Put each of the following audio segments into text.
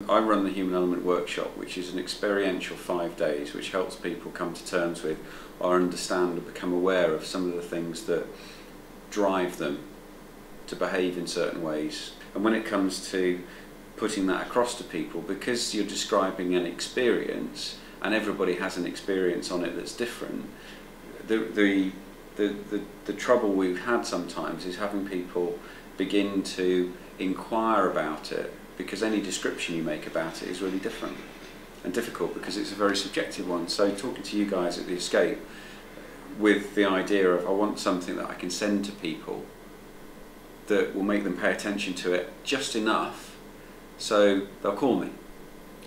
I run the Human Element Workshop, which is an experiential 5 days which helps people come to terms with or understand or become aware of some of the things that drive them to behave in certain ways. And when it comes to putting that across to people, because you're describing an experience and everybody has an experience on it that's different, the trouble we've had sometimes is having people begin to inquire about it, because any description you make about it is really different and difficult because it's a very subjective one. So talking to you guys at the Escape with the idea of I want something that I can send to people that will make them pay attention to it just enough so they'll call me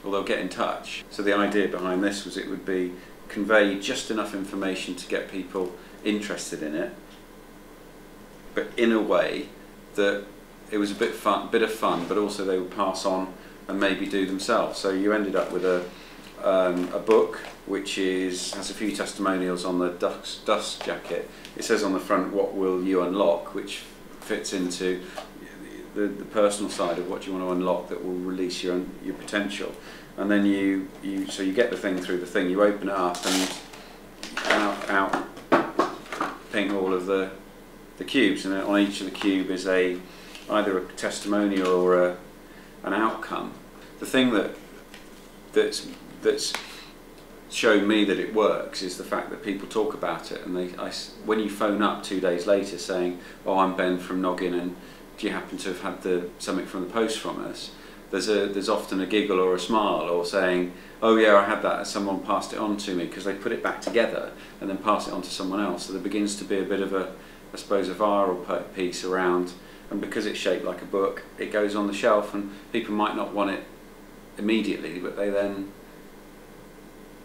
or they'll get in touch. So the idea behind this was it would be convey just enough information to get people interested in it, but in a way that it was a bit of fun, but also they would pass on and maybe do themselves. So you ended up with a book which has a few testimonials on the dust jacket. It says on the front, "What will you unlock?" which fits into the personal side of what you want to unlock that will release your potential. And then you get the thing through the thing, you open it up and out ping all of the cubes, and then on each of the cube is either a testimonial or an outcome. The thing that's shown me that it works is the fact that people talk about it, and when you phone up 2 days later saying, "Oh, I'm Ben from Noggin, and do you happen to have had something from the post from us?" There's often a giggle or a smile, or saying, "Oh yeah, I had that, and someone passed it on to me," because they put it back together and then pass it on to someone else. So there begins to be a bit of a viral piece around. And because it's shaped like a book, it goes on the shelf, and people might not want it immediately, but they then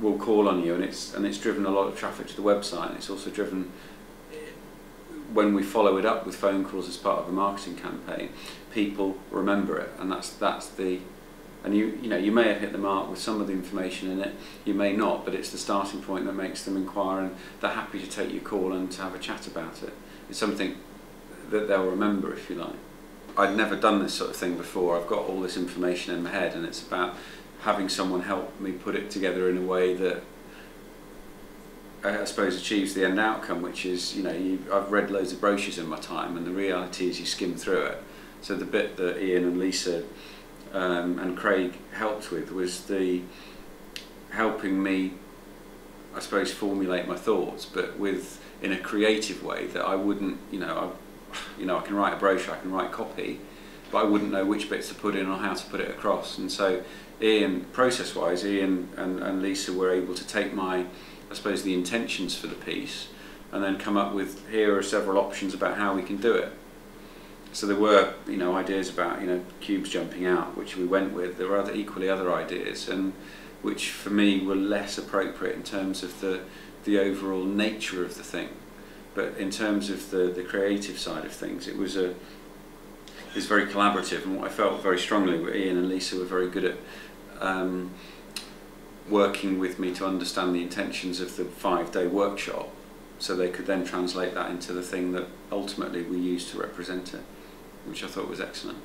will call on you, and it's driven a lot of traffic to the website. And it's also driven, when we follow it up with phone calls as part of a marketing campaign, people remember it, and that's the. And you may have hit the mark with some of the information in it, you may not, but it's the starting point that makes them inquire, and they're happy to take your call and to have a chat about it. It's something that they'll remember, if you like. I'd never done this sort of thing before. I've got all this information in my head, and it's about having someone help me put it together in a way that I suppose achieves the end outcome, which is, I've read loads of brochures in my time, and the reality is you skim through it. So the bit that Ian and Lisa and Craig helped with was helping me, I suppose, formulate my thoughts, but in a creative way that I wouldn't, I can write a brochure, I can write copy, but I wouldn't know which bits to put in or how to put it across. And so process-wise, Ian and Lisa were able to take I suppose, the intentions for the piece, and then come up with, here are several options about how we can do it. So there were, ideas about, cubes jumping out, which we went with. There were equally other ideas, and which for me were less appropriate in terms of the overall nature of the thing. But in terms of the creative side of things, it's very collaborative, and what I felt very strongly with Ian and Lisa were very good at working with me to understand the intentions of the 5-day workshop, so they could then translate that into the thing that ultimately we used to represent it, which I thought was excellent.